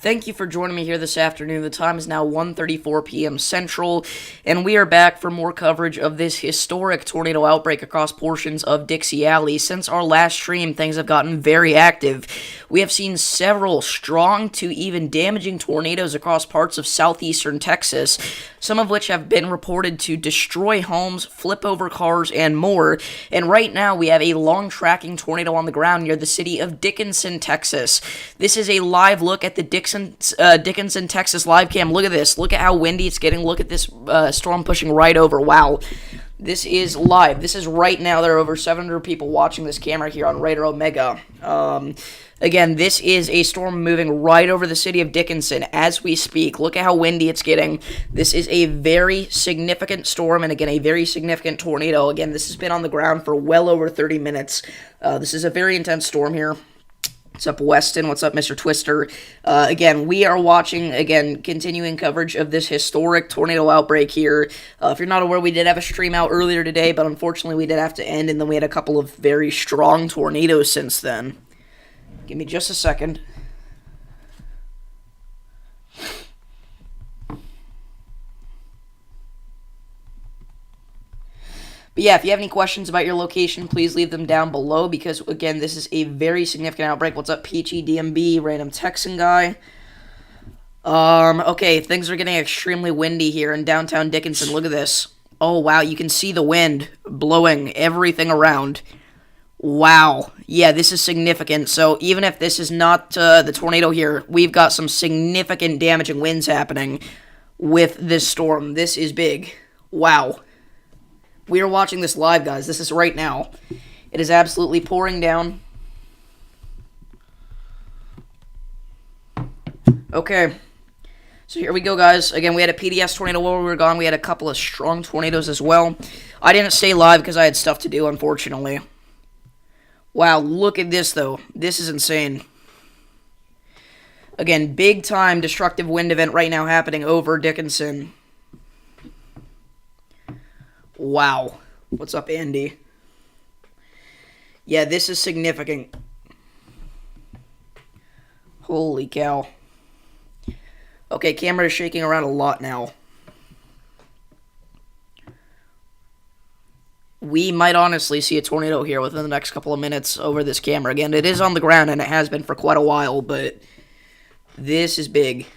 Thank you for joining me here this afternoon. The time is now 1:34 p.m. Central, and we are back for more coverage of this historic tornado outbreak across portions of Dixie Alley. Since our last stream, things have gotten very active. We have seen several strong to even damaging tornadoes across parts of southeastern Texas, some of which have been reported to destroy homes, flip over cars, and more. And right now, we have a long-tracking tornado on the ground near the city of Dickinson, Texas. This is a live look at the Dickinson, Texas live cam. Look at this. Look at how windy it's getting. Look at this storm pushing right over. Wow. This is live. This is right now. There are over 700 people watching this camera here on Raider Omega. Again, this is a storm moving right over the city of Dickinson as we speak. Look at how windy it's getting. This is a very significant storm, and again, a very significant tornado. Again, this has been on the ground for well over 30 minutes. This is a very intense storm here. What's up, Weston? What's up, Mr. Twister? Again, we are watching, continuing coverage of this historic tornado outbreak here. If you're not aware, we did have a stream out earlier today, but unfortunately we did have to end, and then we had a couple of very strong tornadoes since then. Give me just a second. But yeah, if you have any questions about your location, please leave them down below because, again, this is a very significant outbreak. What's up, Peachy, DMB, random Texan guy? Okay, things are getting extremely windy here in downtown Dickinson. Look at this. Oh, wow, you can see the wind blowing everything around. Wow. Yeah, this is significant. So even if this is not the tornado here, we've got some significant damaging winds happening with this storm. This is big. Wow. We are watching this live, guys. This is right now. It is absolutely pouring down. Okay. So here we go, guys. Again, we had a PDS tornado while we were gone. We had a couple of strong tornadoes as well. I didn't stay live because I had stuff to do, unfortunately. Wow, look at this, though. This is insane. Again, big-time destructive wind event right now happening over Dickinson. Wow. What's up, Andy? Yeah, this is significant. Holy cow. Okay, camera is shaking around a lot now. We might honestly see a tornado here within the next couple of minutes over this camera. Again, it is on the ground, and it has been for quite a while, but this is big.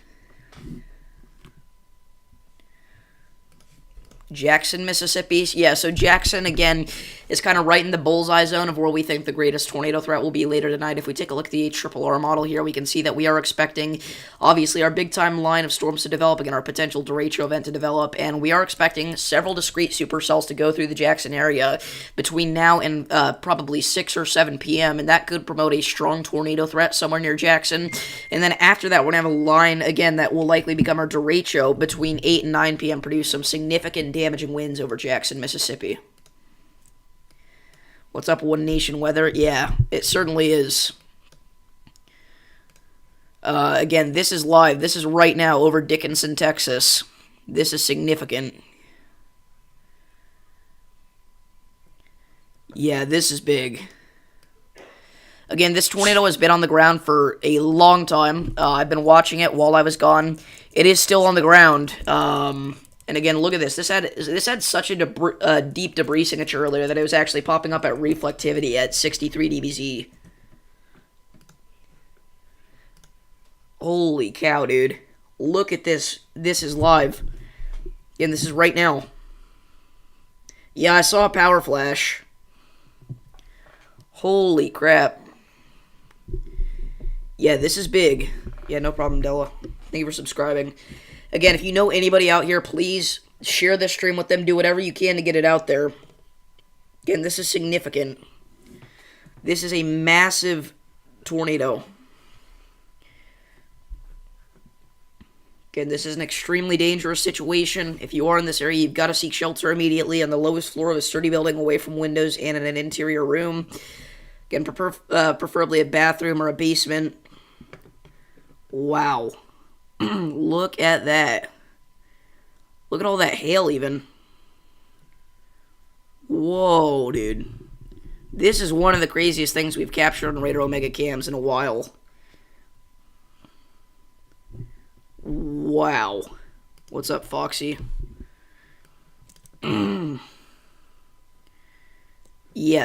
Jackson, Mississippi. Yeah, so Jackson, again, is kind of right in the bullseye zone of where we think the greatest tornado threat will be later tonight. If we take a look at the HRRR model here, we can see that we are expecting, obviously, our big-time line of storms to develop, again, our potential derecho event to develop, and we are expecting several discrete supercells to go through the Jackson area between now and probably 6 or 7 p.m., and that could promote a strong tornado threat somewhere near Jackson. And then after that, we're going to have a line, again, that will likely become our derecho between 8 and 9 p.m., produce some significant damaging winds over Jackson, Mississippi. What's up, One Nation Weather? Yeah, it certainly is. Again, this is live. This is right now over Dickinson, Texas. This is significant. Yeah, this is big. Again, this tornado has been on the ground for a long time. I've been watching it while I was gone. It is still on the ground. And again, look at this. This had such a deep debris signature earlier that it was actually popping up at reflectivity at 63 dBz. Holy cow, dude. Look at this. This is live. And this is right now. Yeah, I saw a power flash. Holy crap. Yeah, this is big. Yeah, no problem, Della. Thank you for subscribing. Again, if you know anybody out here, please share this stream with them. Do whatever you can to get it out there. Again, this is significant. This is a massive tornado. Again, this is an extremely dangerous situation. If you are in this area, you've got to seek shelter immediately on the lowest floor of a sturdy building away from windows and in an interior room. Again, preferably a bathroom or a basement. Wow. Look at that. Look at all that hail even. Whoa, dude. This is one of the craziest things we've captured on Raider Omega cams in a while. Wow. What's up, Foxy? Yeah,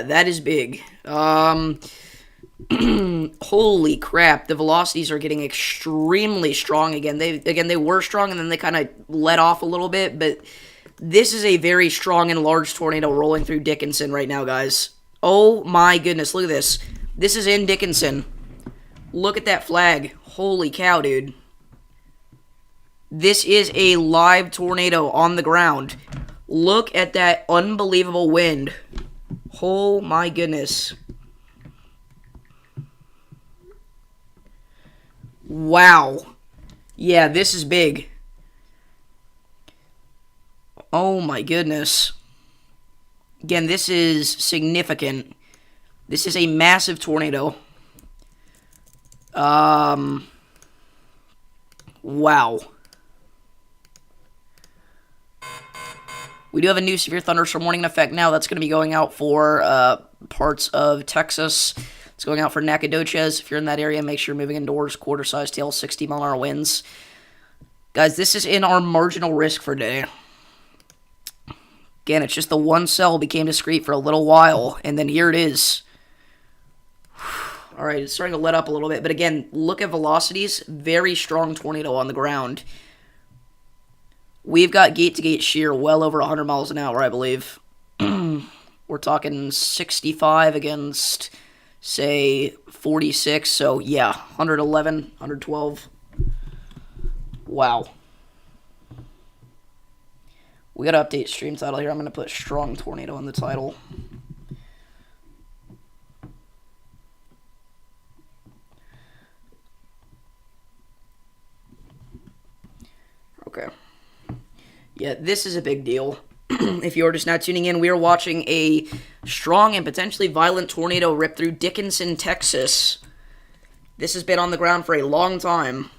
that is big. Holy crap, the velocities are getting extremely strong again. They were strong and then they kind of let off a little bit, but this is a very strong and large tornado rolling through Dickinson right now, guys. Oh my goodness, look at this. This is in Dickinson. Look at that flag. Holy cow, dude. This is a live tornado on the ground. Look at that unbelievable wind. Oh my goodness. Wow. Yeah, this is big. Oh my goodness. Again, this is significant. This is a massive tornado. Wow. We do have a new severe thunderstorm warning in effect now. That's going to be going out for parts of Texas. It's going out for Nacogdoches. If you're in that area, make sure you're moving indoors. Quarter-size tail, 60-mile-an-hour winds. Guys, this is in our marginal risk for today. Again, it's just the one cell became discrete for a little while, and then here it is. Alright, it's starting to let up a little bit, but again, look at velocities. Very strong tornado on the ground. We've got gate-to-gate shear well over 100 miles an hour, I believe. We're talking 65 against, say, 46, so yeah, 111, 112. Wow. We gotta update stream title here. I'm gonna put strong tornado in the title. Okay. Yeah, this is a big deal. If you're just now tuning in, we are watching a strong and potentially violent tornado rip through Dickinson, Texas. This has been on the ground for a long time.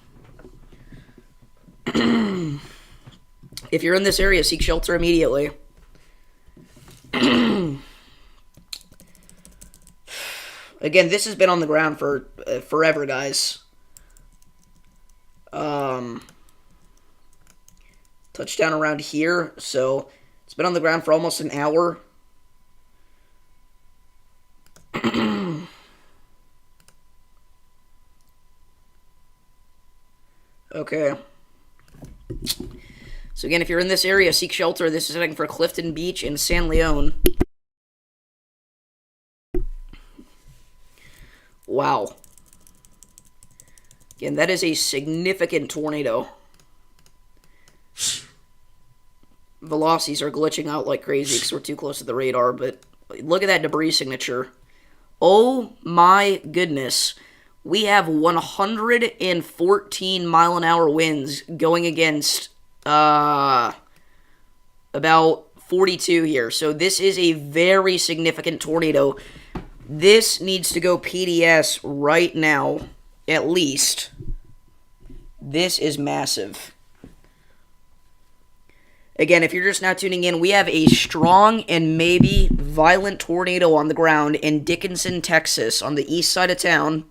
If you're in this area, seek shelter immediately. Again, this has been on the ground for forever, guys. Touchdown around here, so it's been on the ground for almost an hour. Okay. So again, if you're in this area, seek shelter. This is heading for Clifton Beach in San Leon. Wow. Again, that is a significant tornado. Velocities are glitching out like crazy because we're too close to the radar, but look at that debris signature. Oh my goodness. We have 114 mile an hour winds going against about 42 here. So this is a very significant tornado. This needs to go PDS right now, at least. This is massive. Again, if you're just now tuning in, we have a strong and maybe violent tornado on the ground in Dickinson, Texas, on the east side of town.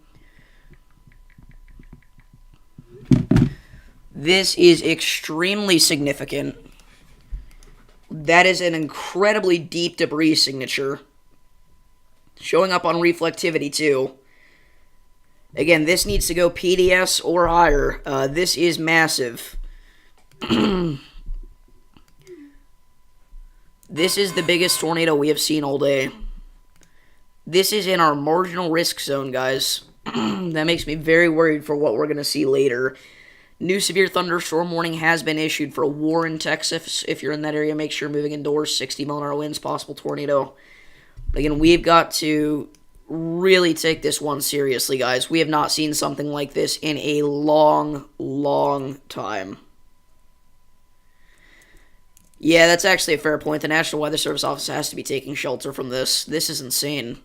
This is extremely significant. That is an incredibly deep debris signature. Showing up on reflectivity, too. Again, this needs to go PDS or higher. This is massive. This is the biggest tornado we have seen all day. This is in our marginal risk zone, guys. That makes me very worried for what we're going to see later. New severe thunderstorm warning has been issued for Warren, Texas. If you're in that area, make sure you're moving indoors. 60-mile-an-hour winds, possible tornado. Again, we've got to really take this one seriously, guys. We have not seen something like this in a long, long time. Yeah, that's actually a fair point. The National Weather Service office has to be taking shelter from this. This is insane.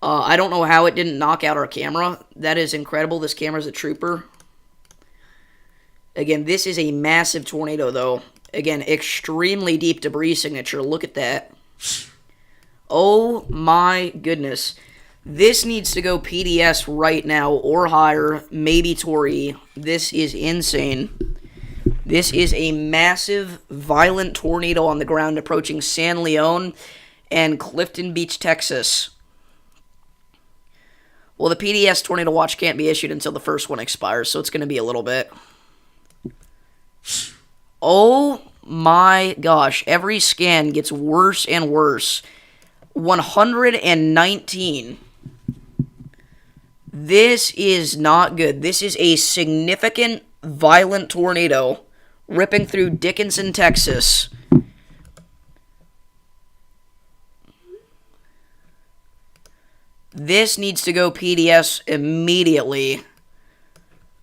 I don't know how it didn't knock out our camera. That is incredible. This camera's a trooper. Again, this is a massive tornado, though. Again, extremely deep debris signature. Look at that. Oh, my goodness. This needs to go PDS right now or higher. Maybe Tori. This is insane. This is a massive, violent tornado on the ground approaching San Leon and Clifton Beach, Texas. Well, the PDS Tornado Watch can't be issued until the first one expires, so it's going to be a little bit. Oh my gosh, every scan gets worse and worse. 119. This is not good. This is a significant, violent tornado ripping through Dickinson, Texas. This needs to go PDS immediately.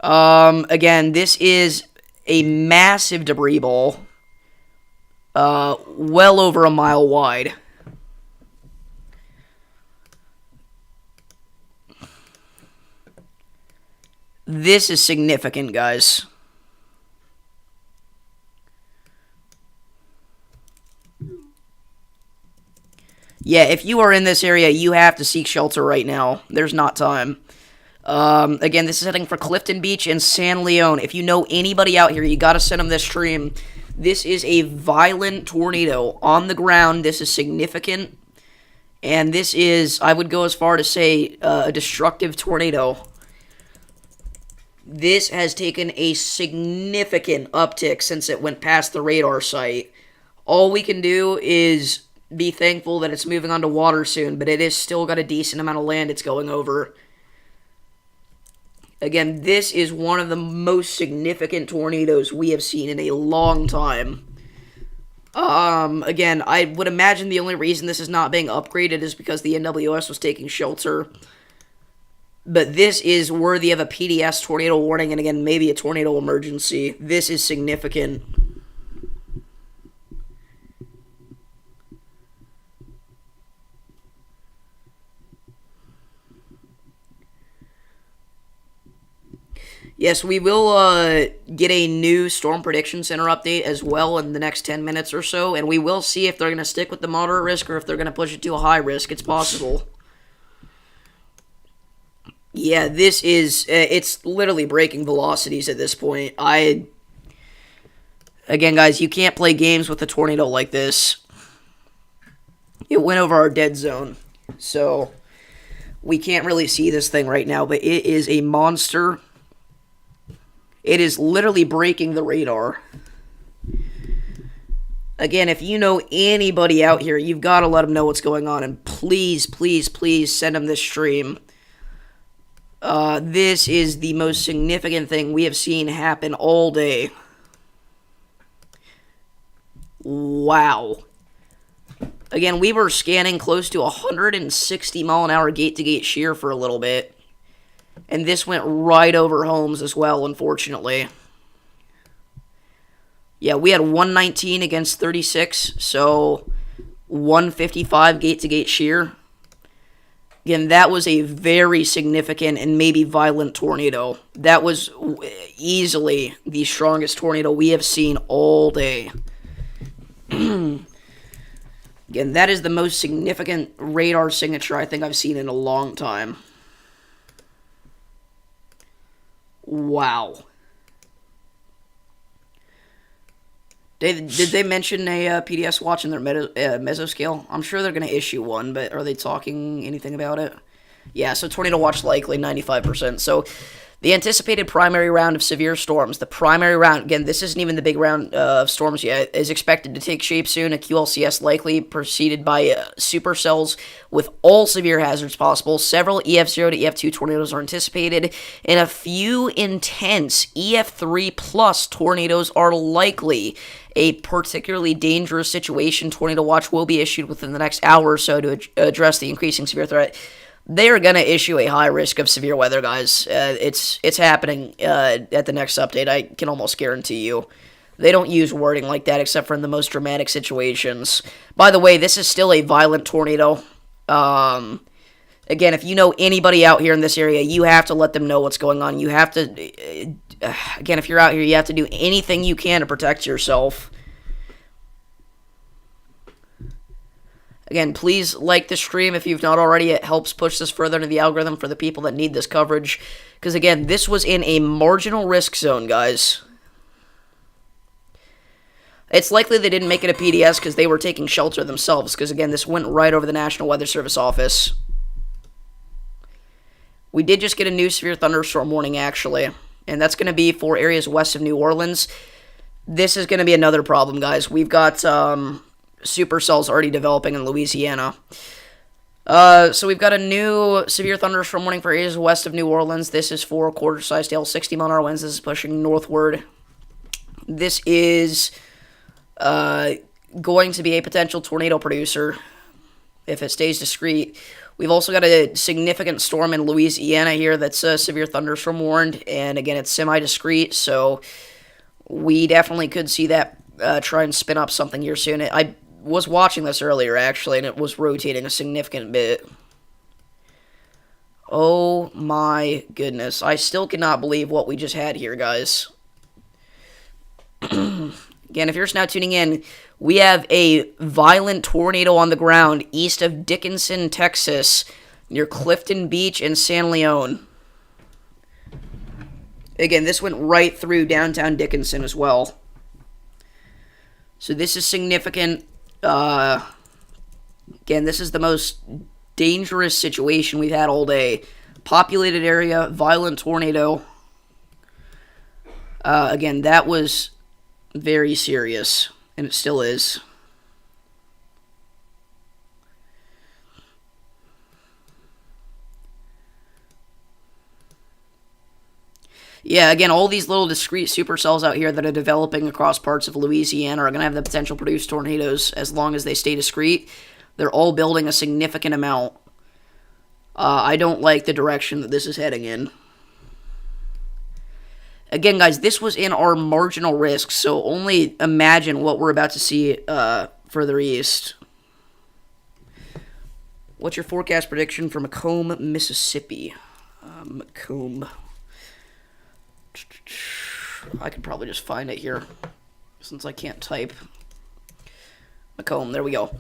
Again, this is a massive debris ball. Well over a mile wide. This is significant, guys. Yeah, if you are in this area, you have to seek shelter right now. There's not time. Again, this is heading for Clifton Beach and San Leon. If you know anybody out here, you gotta send them this stream. This is a violent tornado on the ground. This is significant. And this is, I would go as far to say, a destructive tornado. This has taken a significant uptick since it went past the radar site. All we can do is be thankful that it's moving onto water soon, but it is still got a decent amount of land it's going over. Again, this is one of the most significant tornadoes we have seen in a long time. Again, I would imagine the only reason this is not being upgraded is because the NWS was taking shelter. But this is worthy of a PDS tornado warning, and again, maybe a tornado emergency. This is significant. Yes, we will get a new Storm Prediction Center update as well in the next 10 minutes or so, and we will see if they're going to stick with the moderate risk or if they're going to push it to a high risk. It's possible. Yeah, this is, it's literally breaking velocities at this point. Again, guys, you can't play games with a tornado like this. It went over our dead zone, so we can't really see this thing right now, but it is a monster. It is literally breaking the radar. Again, if you know anybody out here, you've got to let them know what's going on, and please, please, please send them this stream. This is the most significant thing we have seen happen all day. Wow. Again, we were scanning close to 160 mile an hour gate-to-gate shear for a little bit. And this went right over homes as well, unfortunately. Yeah, we had 119 against 36, so 155 gate-to-gate shear. Again, that was a very significant and maybe violent tornado. That was easily the strongest tornado we have seen all day. Again, that is the most significant radar signature I think I've seen in a long time. Wow. Did they mention a PDS watch in their mesoscale? I'm sure they're going to issue one, but are they talking anything about it? Yeah, so tornado watch likely, 95%. So the anticipated primary round of severe storms, the primary round, again, this isn't even the big round of storms yet, is expected to take shape soon. A QLCS likely preceded by supercells with all severe hazards possible. Several EF0 to EF2 tornadoes are anticipated, and a few intense EF3 plus tornadoes are likely. A particularly dangerous situation tornado watch will be issued within the next hour or so to address the increasing severe threat. They are going to issue a high risk of severe weather, guys. It's happening at the next update, I can almost guarantee you. They don't use wording like that except for in the most dramatic situations. By the way, this is still a violent tornado. Again, if you know anybody out here in this area, you have to let them know what's going on. You have to, again, if you're out here, you have to do anything you can to protect yourself. Again, please like the stream if you've not already. It helps push this further into the algorithm for the people that need this coverage. Because, again, this was in a marginal risk zone, guys. It's likely they didn't make it a PDS because they were taking shelter themselves, because, again, this went right over the National Weather Service office. We did just get a new severe thunderstorm warning, actually, and that's going to be for areas west of New Orleans. This is going to be another problem, guys. We've got supercells already developing in Louisiana. So we've got a new severe thunderstorm warning for areas west of New Orleans. This is for quarter-sized hail, 60-mile-an-hour winds. This is pushing northward. This is going to be a potential tornado producer if it stays discreet. We've also got a significant storm in Louisiana here that's a severe thunderstorm warned, and again, it's semi-discreet, so we definitely could see that try and spin up something here soon. I was watching this earlier, actually, and it was rotating a significant bit. Oh my goodness. I still cannot believe what we just had here, guys. Again, if you're just now tuning in, we have a violent tornado on the ground east of Dickinson, Texas, near Clifton Beach and San Leon. Again, this went right through downtown Dickinson as well. So this is significant. Again, this is the most dangerous situation we've had all day. Populated area, violent tornado. Again, that was very serious, and it still is. Yeah, again, all these little discrete supercells out here that are developing across parts of Louisiana are going to have the potential to produce tornadoes as long as they stay discrete. They're all building a significant amount. I don't like the direction that this is heading in. Again, guys, this was in our marginal risk, so only imagine what we're about to see further east. What's your forecast prediction for Macomb, Mississippi? Macomb. I could probably just find it here, since I can't type. Macomb, there we go.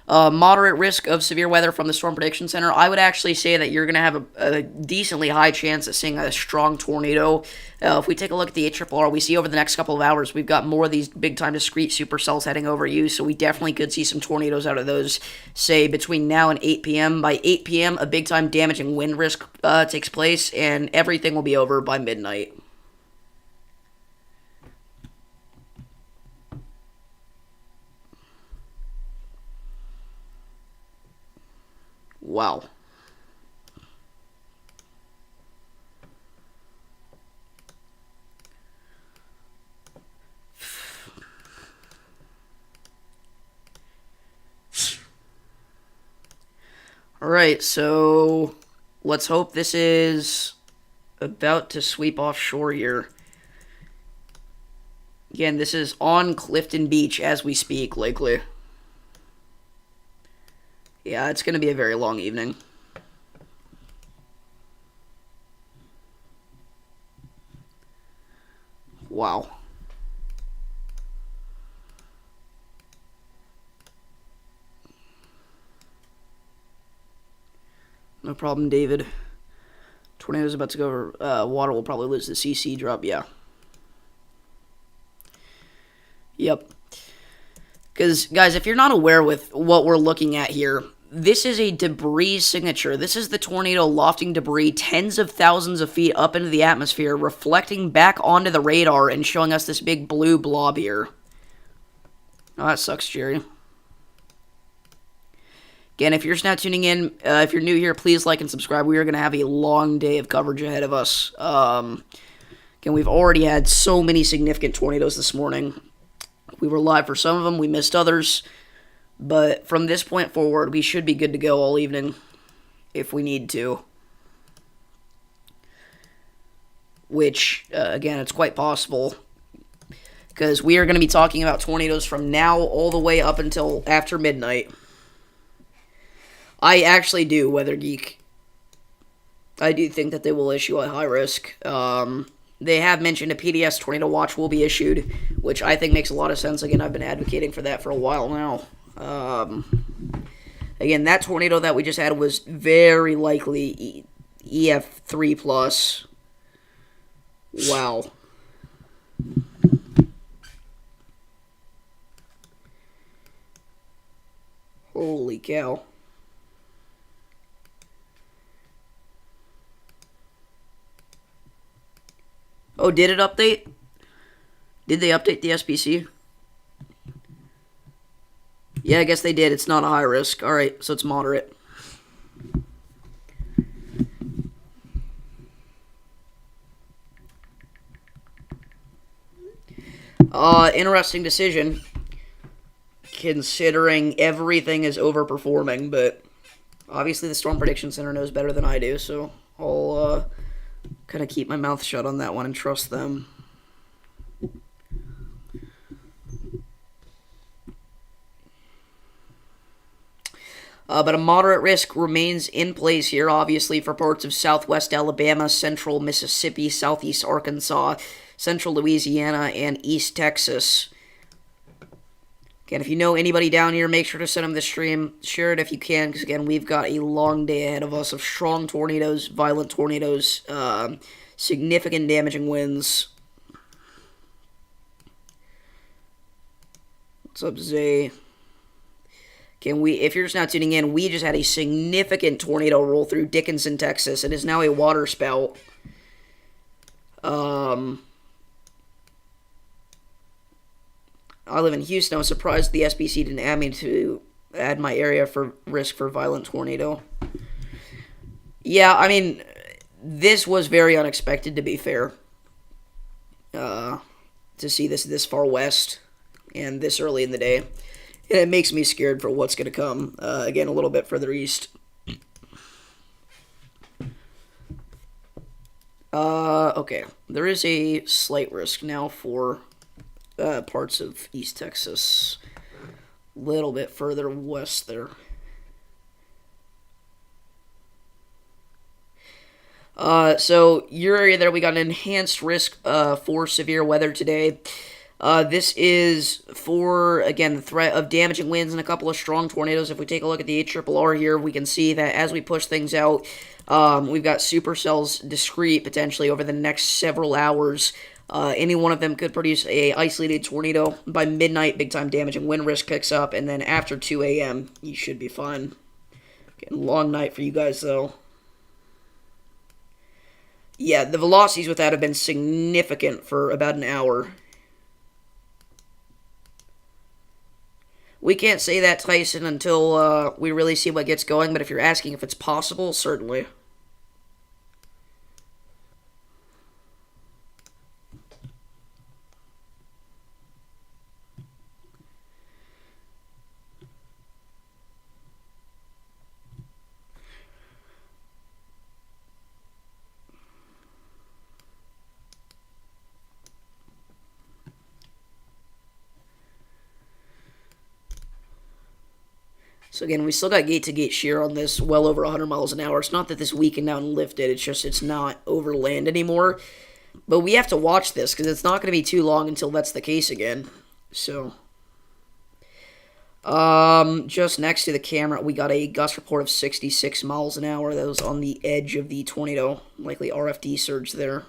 Moderate risk of severe weather from the Storm Prediction Center. I would actually say that you're going to have a decently high chance of seeing a strong tornado. If we take a look at the HRRR, we see over the next couple of hours, we've got more of these big-time discrete supercells heading over you, so we definitely could see some tornadoes out of those, say, between now and 8 p.m. By 8 p.m., a big-time damaging wind risk takes place, and everything will be over by midnight. Wow. Alright, so let's hope this is about to sweep offshore here. Again, this is on Clifton Beach as we speak, likely. Yeah, it's going to be a very long evening. Wow. No problem, David. Tornado's about to go over. Water will probably lose the CC drop, yeah. Yep. Because, guys, if you're not aware with what we're looking at here, this is a debris signature. This is the tornado lofting debris tens of thousands of feet up into the atmosphere, reflecting back onto the radar and showing us this big blue blob here. Oh, that sucks, Jerry. Again, if you're just now tuning in, if you're new here, please like and subscribe. We are going to have a long day of coverage ahead of us. Again, we've already had so many significant tornadoes this morning. We were live for some of them, we missed others, but from this point forward, we should be good to go all evening, if we need to. Which, again, it's quite possible, because we are going to be talking about tornadoes from now all the way up until after midnight. I actually do, Weather Geek. I do think that they will issue a high risk. They have mentioned a PDS tornado watch will be issued, which I think makes a lot of sense. Again, I've been advocating for that for a while now. Again, that tornado that we just had was very likely EF3+. Wow. Holy cow. Oh, did it update? Did they update the SPC? Yeah, I guess they did. It's not a high risk. Alright, so it's moderate. Interesting decision, considering everything is overperforming, but obviously the Storm Prediction Center knows better than I do, so I'll kind of keep my mouth shut on that one and trust them. But a moderate risk remains in place here, obviously, for parts of southwest Alabama, central Mississippi, southeast Arkansas, central Louisiana, and east Texas. Again, if you know anybody down here, make sure to send them the stream. Share it if you can, because, again, we've got a long day ahead of us of strong tornadoes, violent tornadoes, significant damaging winds. What's up, Zay? If you're just not tuning in, we just had a significant tornado roll through Dickinson, Texas. It is now a water spout. I live in Houston. I was surprised the SBC didn't add me to add my area for risk for violent tornado. Yeah, I mean, this was very unexpected, to be fair. To see this far west and this early in the day. And it makes me scared for what's going to come, again, a little bit further east. Okay. There is a slight risk now for parts of East Texas. A little bit further west there. So your area there, we got an enhanced risk for severe weather today. This is for, again, the threat of damaging winds and a couple of strong tornadoes. If we take a look at the HRRR here, we can see that as we push things out, we've got supercells discrete potentially over the next several hours. Any one of them could produce a isolated tornado. By midnight, big-time damaging wind risk picks up, and then after 2 a.m., you should be fine. Again, long night for you guys, though. Yeah, the velocities with that have been significant for about an hour. We can't say that, Tyson, until we really see what gets going, but if you're asking if it's possible, certainly. So again, we still got gate-to-gate shear on this, well over 100 miles an hour. It's not that this weakened out and lifted, it's just it's not over land anymore. But we have to watch this, because it's not going to be too long until that's the case again. So, just next to the camera, we got a gust report of 66 miles an hour. That was on the edge of the tornado, likely RFD surge there.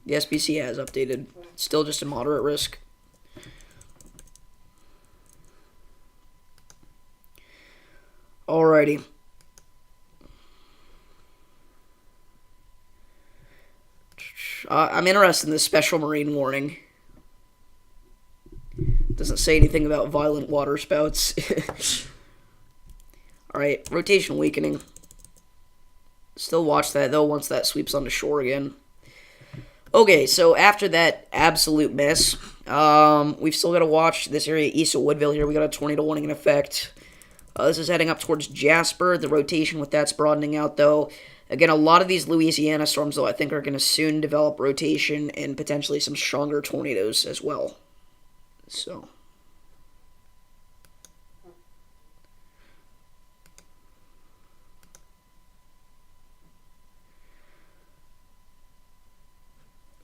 The SBC has updated. Still just a moderate risk. Alrighty. I'm interested in this special marine warning. Doesn't say anything about violent water spouts. Alright, rotation weakening. Still watch that, though, once that sweeps onto shore again. Okay, so after that absolute mess, we've still got to watch this area east of Woodville here. We got a tornado warning in effect. This is heading up towards Jasper. The rotation with that's broadening out, though. Again, a lot of these Louisiana storms, though, I think are going to soon develop rotation and potentially some stronger tornadoes as well. So...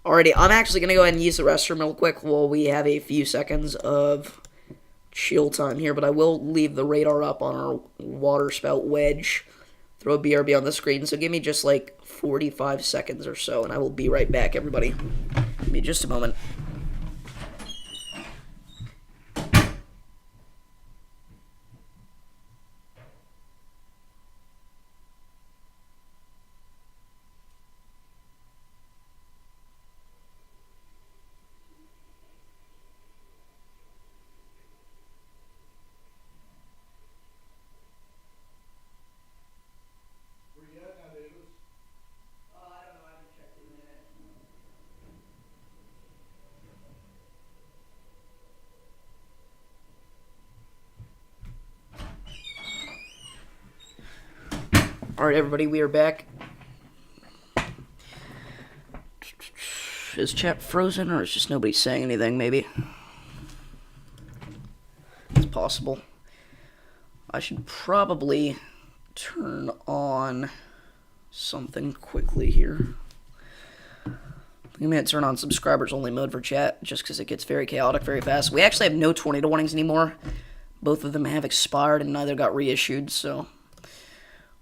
Alrighty, I'm actually going to go ahead and use the restroom real quick while we have a few seconds of chill time here, but I will leave the radar up on our water spout wedge. Throw a BRB on the screen, so give me just like 45 seconds or so, and I will be right back, everybody. Give me just a moment. Alright, everybody, we are back. Is chat frozen, or is just nobody saying anything, maybe? It's possible. I should probably turn on something quickly here. I'm going to turn on subscribers only mode for chat, just because it gets very chaotic very fast. We actually have no tornado warnings anymore. Both of them have expired, and neither got reissued, so...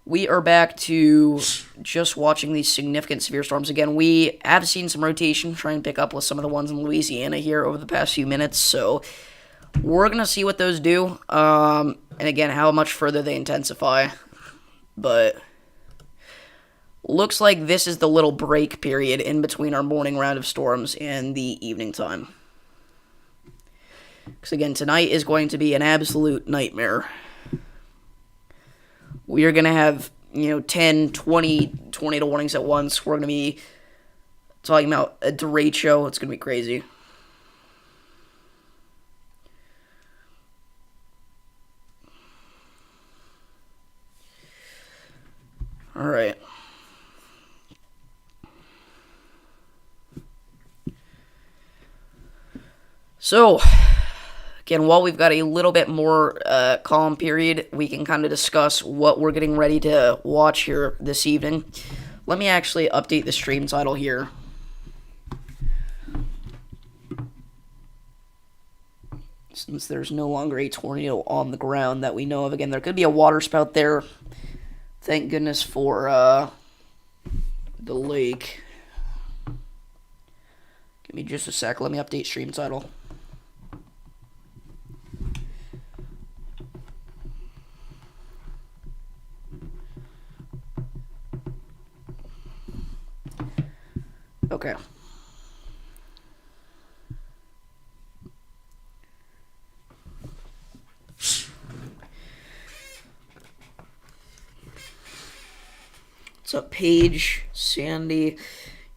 We are back to just watching these significant severe storms. Again, we have seen some rotation, try and pick up with some of the ones in Louisiana here over the past few minutes, so we're going to see what those do, and again, how much further they intensify, but looks like this is the little break period in between our morning round of storms and the evening time. Because again, tonight is going to be an absolute nightmare. We are going to have, 10, 20 tornado warnings at once. We're going to be talking about a derecho. It's going to be crazy. All right. So... Again, while we've got a little bit more calm period, we can kind of discuss what we're getting ready to watch here this evening. Let me actually update the stream title here. Since there's no longer a tornado on the ground that we know of. Again, there could be a water spout there. Thank goodness for the lake. Give me just a sec. Let me update stream title. Okay. What's up, Paige? Sandy?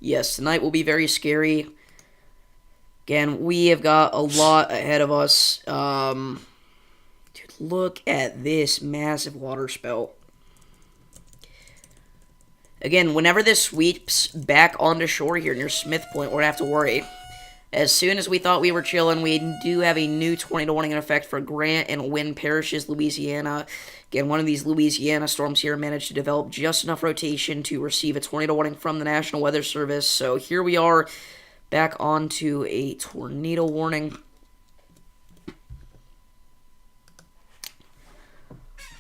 Yes, tonight will be very scary. Again, we have got a lot ahead of us. Dude, look at this massive water spout. Again, whenever this sweeps back onto shore here near Smith Point, we're going to have to worry. As soon as we thought we were chilling, we do have a new tornado warning in effect for Grant and Wynn Parishes, Louisiana. Again, one of these Louisiana storms here managed to develop just enough rotation to receive a tornado warning from the National Weather Service. So here we are, back onto a tornado warning.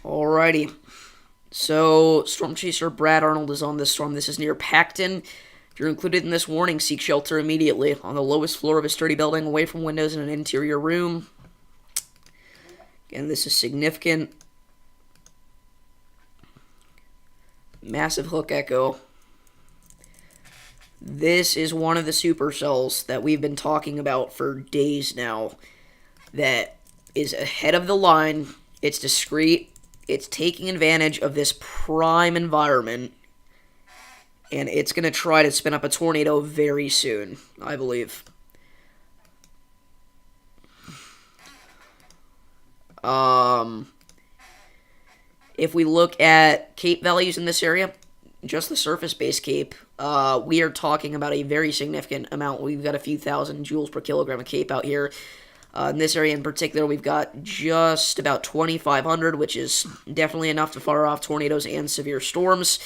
Alrighty. So, Storm Chaser Brad Arnold is on this storm. This is near Pacton. If you're included in this warning, seek shelter immediately on the lowest floor of a sturdy building, away from windows in an interior room. Again, this is significant. Massive hook echo. This is one of the supercells that we've been talking about for days now. That is ahead of the line. It's discreet. It's taking advantage of this prime environment, and it's going to try to spin up a tornado very soon, I believe. If we look at cape values in this area, just the surface-based cape, we are talking about a very significant amount. We've got a few thousand joules per kilogram of cape out here. In this area in particular, we've got just about 2,500, which is definitely enough to fire off tornadoes and severe storms.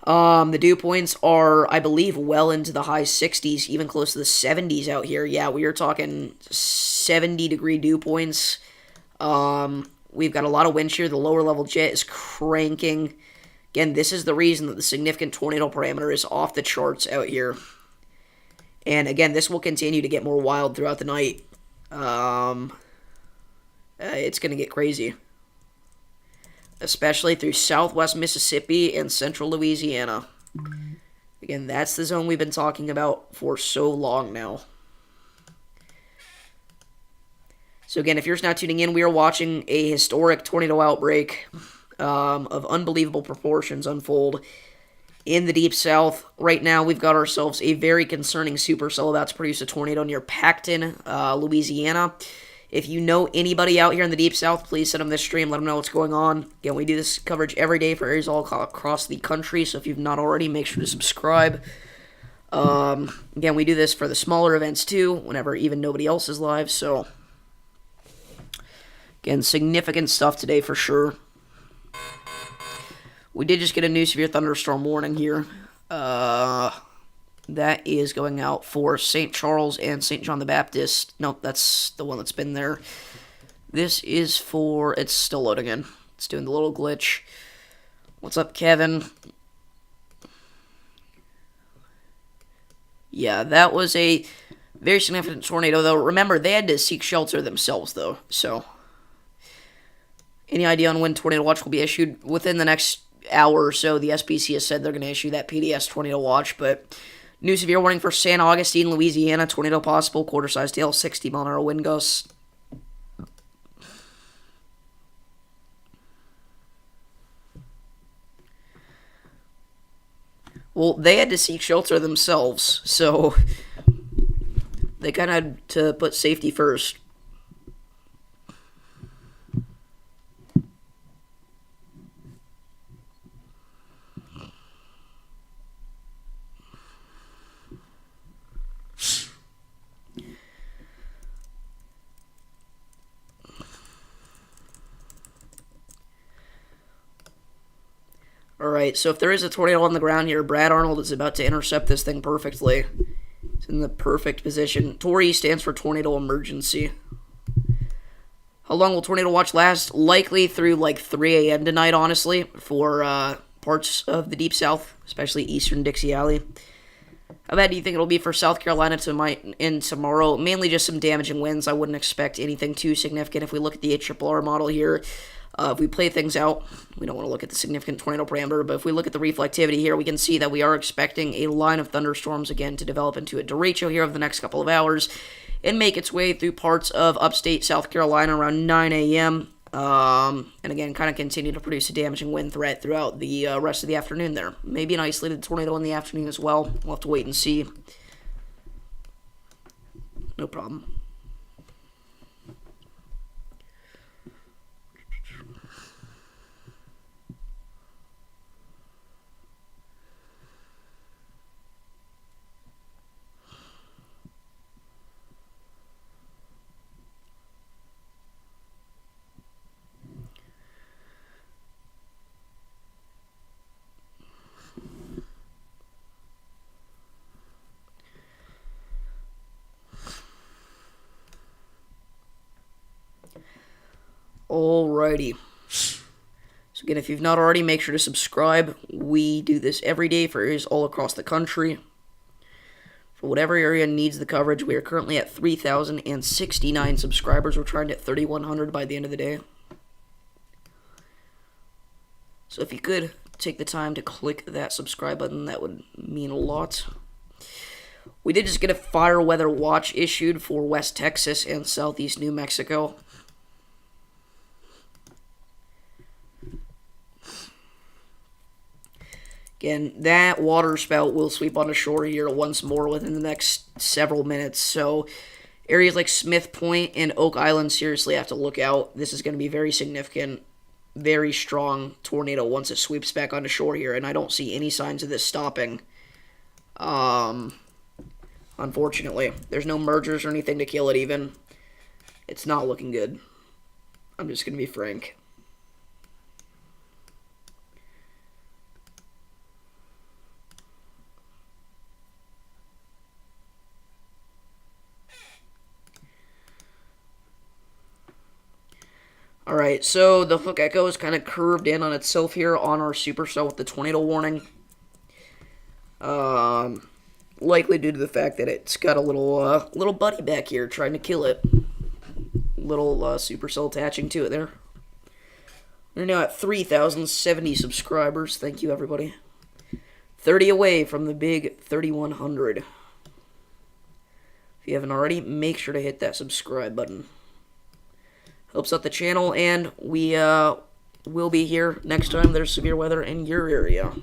The dew points are, I believe, well into the high 60s, even close to the 70s out here. Yeah, we are talking 70-degree dew points. We've got a lot of wind shear. The lower level jet is cranking. Again, this is the reason that the significant tornado parameter is off the charts out here. And again, this will continue to get more wild throughout the night. It's going to get crazy, especially through southwest Mississippi and central Louisiana. Again, that's the zone we've been talking about for so long now. So again, if you're just now tuning in, we are watching a historic tornado outbreak of unbelievable proportions unfold in the Deep South. Right now, we've got ourselves a very concerning supercell about to produce a tornado near Paxton, Louisiana. If you know anybody out here in the Deep South, please send them this stream. Let them know what's going on. Again, we do this coverage every day for areas all across the country, so if you've not already, make sure to subscribe. Again, we do this for the smaller events too, whenever even nobody else is live, so again, significant stuff today for sure. We did just get a new severe thunderstorm warning here. That is going out for St. Charles and St. John the Baptist. Nope, that's the one that's been there. This is for... It's still loading in. It's doing the little glitch. What's up, Kevin? Yeah, that was a very significant tornado, though. Remember, they had to seek shelter themselves, though. So, any idea on when Tornado Watch will be issued? Within the next hour or so, the SPC has said they're going to issue that PDS Tornado Watch, but... New severe warning for San Augustine, Louisiana. Tornado possible. Quarter-size tail, 60-mile-an-hour wind gusts. Well, they had to seek shelter themselves, so they kind of had to put safety first. Alright, so if there is a tornado on the ground here, Brad Arnold is about to intercept this thing perfectly. It's in the perfect position. TORE stands for Tornado Emergency. How long will Tornado Watch last? Likely through like 3 a.m. tonight, honestly, for parts of the Deep South, especially eastern Dixie Alley. How bad do you think it'll be for South Carolina tomorrow? Mainly just some damaging winds. I wouldn't expect anything too significant if we look at the HRRR model here. If we play things out, we don't want to look at the significant tornado parameter, but if we look at the reflectivity here, we can see that we are expecting a line of thunderstorms again to develop into a derecho here over the next couple of hours and make its way through parts of upstate South Carolina around 9 a.m. And again, kind of continue to produce a damaging wind threat throughout the rest of the afternoon there. Maybe an isolated tornado in the afternoon as well. We'll have to wait and see. No problem. Alrighty. So again, if you've not already, make sure to subscribe. We do this every day for areas all across the country. For whatever area needs the coverage, we are currently at 3,069 subscribers. We're trying to hit 3,100 by the end of the day. So if you could take the time to click that subscribe button, that would mean a lot. We did just get a fire weather watch issued for West Texas and Southeast New Mexico. Again, that water spout will sweep onto shore here once more within the next several minutes. So areas like Smith Point and Oak Island seriously have to look out. This is going to be very significant, very strong tornado once it sweeps back onto shore here. And I don't see any signs of this stopping. Unfortunately, there's no mergers or anything to kill it even. It's not looking good. I'm just going to be frank. Alright, so the Hook Echo is kind of curved in on itself here on our supercell with the tornado warning. likely due to the fact that it's got a little buddy back here trying to kill it. Little supercell attaching to it there. We're now at 3,070 subscribers. Thank you, everybody. 30 away from the big 3,100. If you haven't already, make sure to hit that subscribe button. Helps out the channel, and we will be here next time there's severe weather in your area.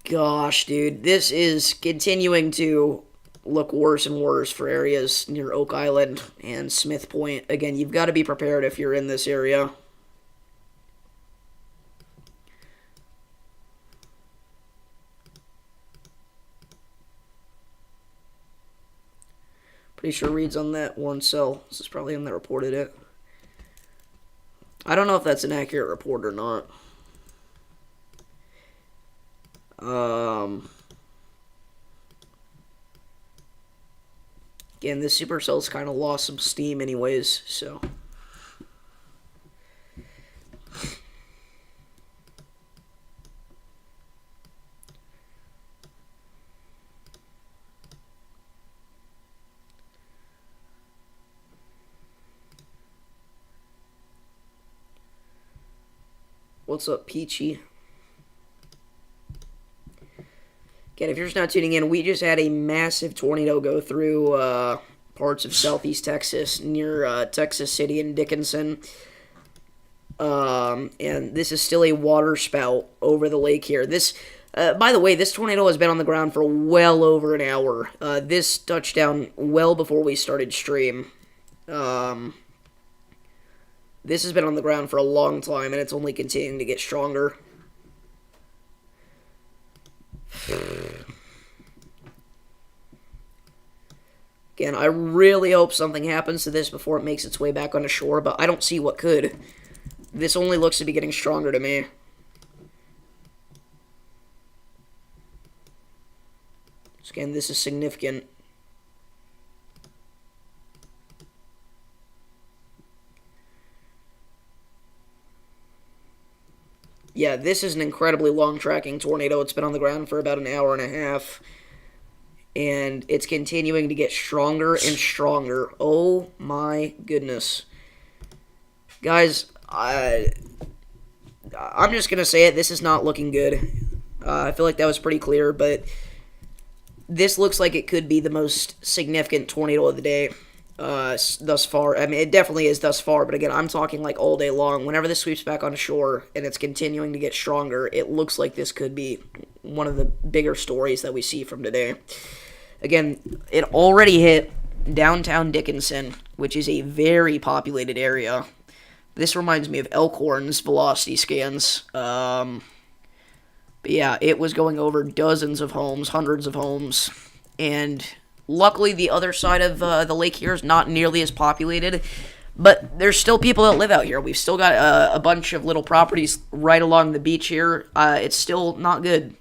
Gosh, dude, this is continuing to look worse and worse for areas near Oak Island and Smith Point. Again, you've got to be prepared if you're in this area. Pretty sure Reed's on that one cell. This is probably him that reported it. I don't know if that's an accurate report or not. Again, this supercell's kind of lost some steam anyways, so. What's up, Peachy? Again, if you're just not tuning in, we just had a massive tornado go through parts of southeast Texas, near Texas City and Dickinson. And this is still a water spout over the lake here. This, by the way, this tornado has been on the ground for well over an hour. This touched down well before we started stream. This has been on the ground for a long time, and it's only continuing to get stronger. Again, I really hope something happens to this before it makes its way back onto shore, but I don't see what could. This only looks to be getting stronger to me. So again, this is significant. Yeah, this is an incredibly long tracking tornado. It's been on the ground for about an hour and a half. And it's continuing to get stronger and stronger. Oh my goodness. Guys, I'm just going to say it. This is not looking good. I feel like that was pretty clear, but this looks like it could be the most significant tornado of the day. Thus far. I mean, it definitely is thus far, but again, I'm talking like all day long. Whenever this sweeps back onto shore and it's continuing to get stronger, it looks like this could be one of the bigger stories that we see from today. Again, it already hit downtown Dickinson, which is a very populated area. This reminds me of Elkhorn's velocity scans. But yeah, it was going over dozens of homes, hundreds of homes, and luckily, the other side of the lake here is not nearly as populated, but there's still people that live out here. We've still got a bunch of little properties right along the beach here. It's still not good.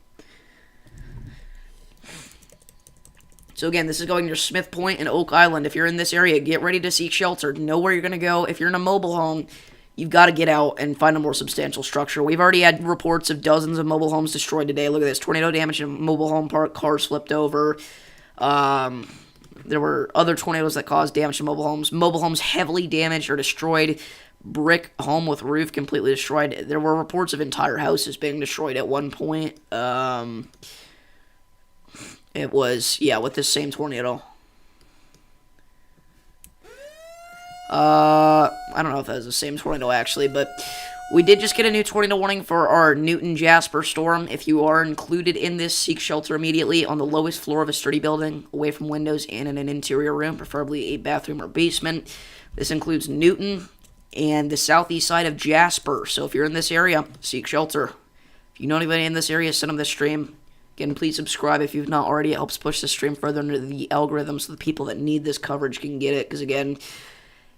So again, this is going near Smith Point and Oak Island. If you're in this area, get ready to seek shelter. Know where you're going to go. If you're in a mobile home, you've got to get out and find a more substantial structure. We've already had reports of dozens of mobile homes destroyed today. Look at this. Tornado damage in a mobile home park. Cars flipped over. There were other tornadoes that caused damage to mobile homes. Mobile homes heavily damaged or destroyed. Brick home with roof completely destroyed. There were reports of entire houses being destroyed at one point. It was, yeah, with this same tornado. I don't know if that was the same tornado, actually, but we did just get a new tornado warning for our Newton Jasper storm. If you are included in this, seek shelter immediately on the lowest floor of a sturdy building, away from windows and in an interior room, preferably a bathroom or basement. This includes Newton and the southeast side of Jasper. So if you're in this area, seek shelter. If you know anybody in this area, send them this stream. Again, please subscribe if you've not already. It helps push the stream further into the algorithm so the people that need this coverage can get it. Because again,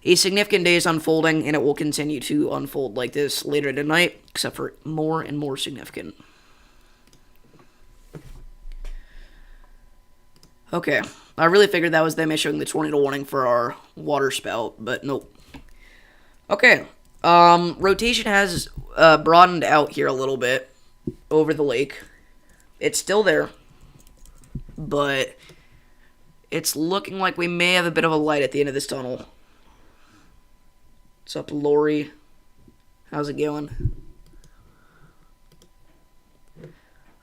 a significant day is unfolding, and it will continue to unfold like this later tonight, except for more and more significant. Okay, I really figured that was them issuing the tornado warning for our water spout, but nope. Okay, rotation has broadened out here a little bit over the lake. It's still there. but it's looking like we may have a bit of a light at the end of this tunnel. What's up, Lori? How's it going?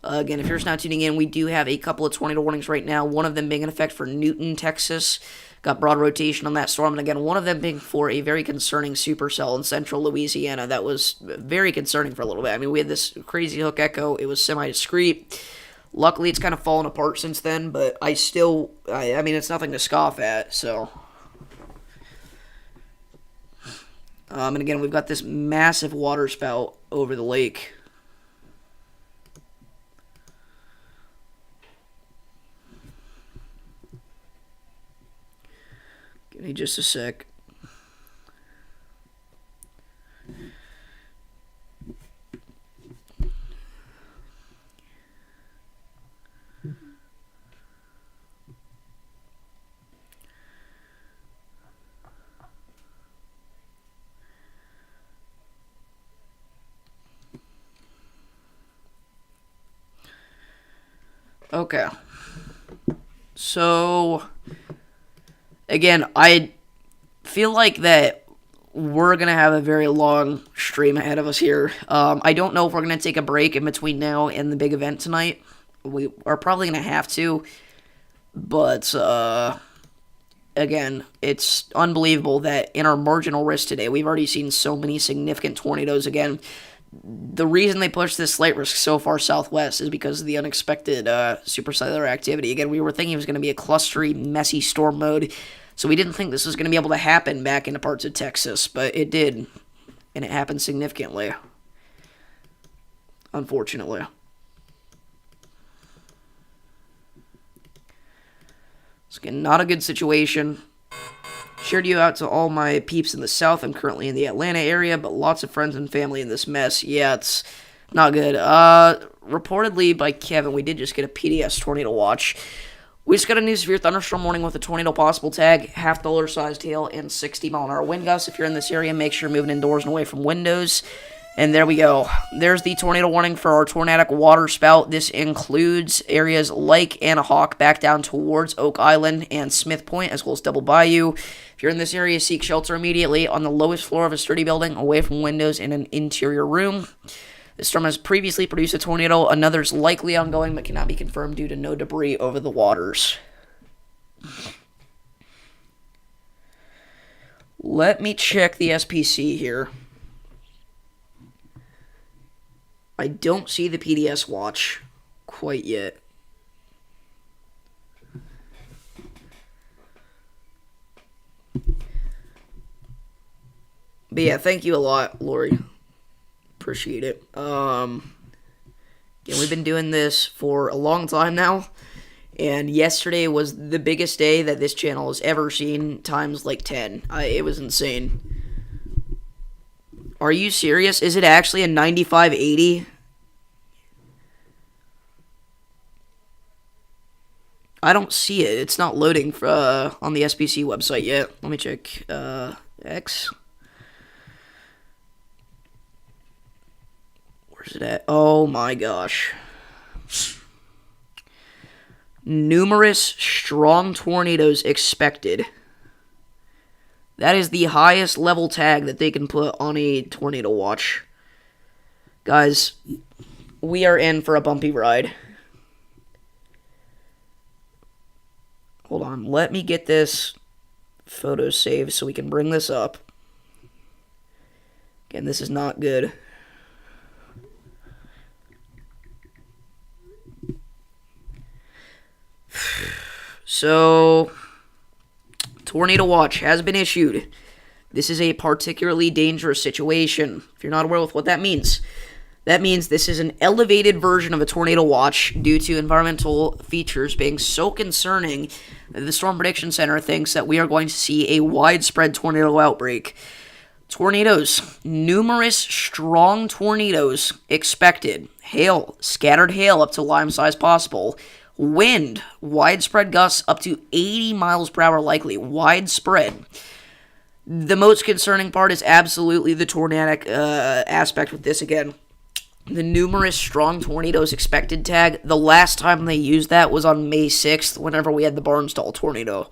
Again, if you're just now tuning in, we do have a couple of tornado warnings right now. One of them being in effect for Newton, Texas. Got broad rotation on that storm. And again, one of them being for a very concerning supercell in central Louisiana. That was very concerning for a little bit. I mean, we had this crazy hook echo. It was semi-discreet. Luckily, it's kind of fallen apart since then, but I mean, it's nothing to scoff at, so. And again, we've got this massive water spout over the lake. Give me just a sec. Okay. So, again, I feel like that we're going to have a very long stream ahead of us here. I don't know if we're going to take a break in between now and the big event tonight. We are probably going to have to. But, again, it's unbelievable that in our marginal risk today, we've already seen so many significant tornadoes again. The reason they pushed this slight risk so far southwest is because of the unexpected supercellular activity. Again, we were thinking it was going to be a clustery, messy storm mode, so we didn't think this was going to be able to happen back into parts of Texas, but it did, and it happened significantly, unfortunately. It's again, not a good situation. Shared you out to all my peeps in the south. I'm currently in the Atlanta area, but lots of friends and family in this mess. Yeah, it's not good. Reportedly by Kevin, we did just get a PDS tornado watch. We just got a new severe thunderstorm warning with a tornado possible tag, $half sized hail, and 60-mile-an-hour wind gusts. If you're in this area, make sure you're moving indoors and away from windows. And there we go. There's the tornado warning for our tornadic water spout. This includes areas like Anahawk back down towards Oak Island and Smith Point, as well as Double Bayou. If you're in this area, seek shelter immediately on the lowest floor of a sturdy building, away from windows in an interior room. This storm has previously produced a tornado. Another is likely ongoing, but cannot be confirmed due to no debris over the waters. Let me check the SPC here. I don't see the PDS watch quite yet. But yeah, thank you a lot, Lori. Appreciate it. Yeah, we've been doing this for a long time now, and yesterday was the biggest day that this channel has ever seen, times like 10. It was insane. Are you serious? Is it actually a 9580? I don't see it. It's not loading on the SPC website yet. Let me check. X. Where's it at? Oh my gosh. Numerous strong tornadoes expected. That is the highest level tag that they can put on a tornado watch. Guys, we are in for a bumpy ride. Hold on, let me get this photo saved so we can bring this up. Again, this is not good. So, tornado watch has been issued. This is a particularly dangerous situation. If you're not aware with what that means this is an elevated version of a tornado watch due to environmental features being so concerning that the Storm Prediction Center thinks that we are going to see a widespread tornado outbreak. Tornadoes, numerous strong tornadoes expected. Hail, scattered hail up to lime size possible. Wind, widespread gusts up to 80 miles per hour likely, widespread. The most concerning part is absolutely the tornadic aspect with this again. the numerous strong tornadoes expected tag, the last time they used that was on May 6th, whenever we had the Barnstall tornado.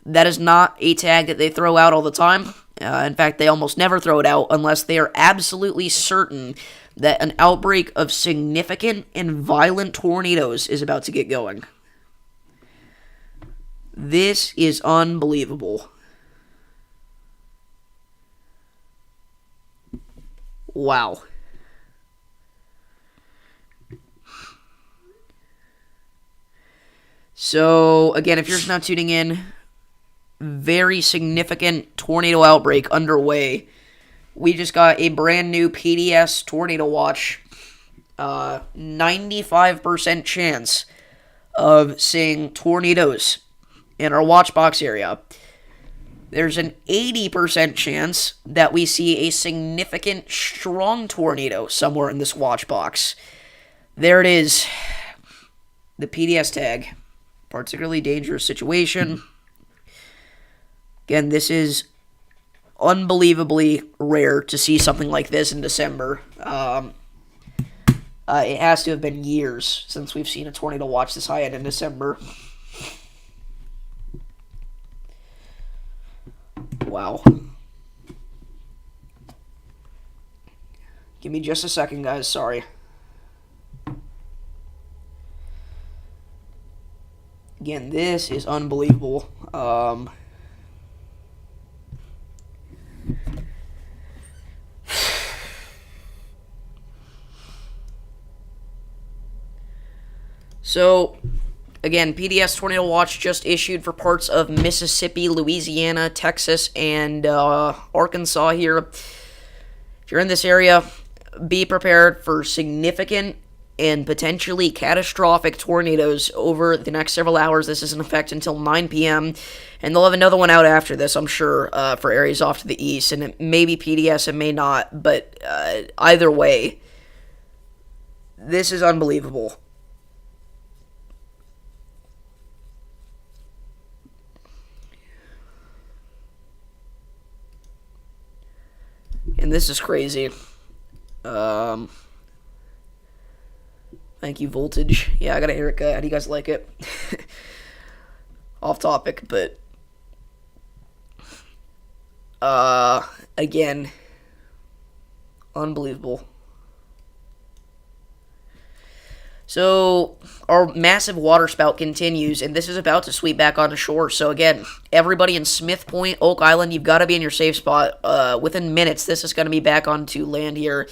That is not a tag that they throw out all the time. In fact, they almost never throw it out unless they are absolutely certain that an outbreak of significant and violent tornadoes is about to get going. This is unbelievable. Wow. So, again, if you're just now tuning in, very significant tornado outbreak underway. We just got a brand new PDS tornado watch. 95% chance of seeing tornadoes in our watch box area. There's an 80% chance that we see a significant strong tornado somewhere in this watch box. There it is. The PDS tag. Particularly dangerous situation. Again, this is unbelievably rare to see something like this in December. It has to have been years since we've seen a tornado watch this high end in December. Wow. Give me just a second, guys. Sorry. Again, this is unbelievable. So, again, PDS Tornado Watch just issued for parts of Mississippi, Louisiana, Texas, and Arkansas here. If you're in this area, be prepared for significant and potentially catastrophic tornadoes over the next several hours. This is in effect until 9 p.m., and they'll have another one out after this, I'm sure, for areas off to the east, and it may be PDS, it may not, but either way, this is unbelievable. And this is crazy. Thank you, Voltage. Yeah, I got a haircut. How do you guys like it? Off topic, but again, unbelievable. So, our massive water spout continues, and this is about to sweep back onto shore. So again, everybody in Smith Point, Oak Island, you've got to be in your safe spot. Within minutes, this is going to be back onto land here.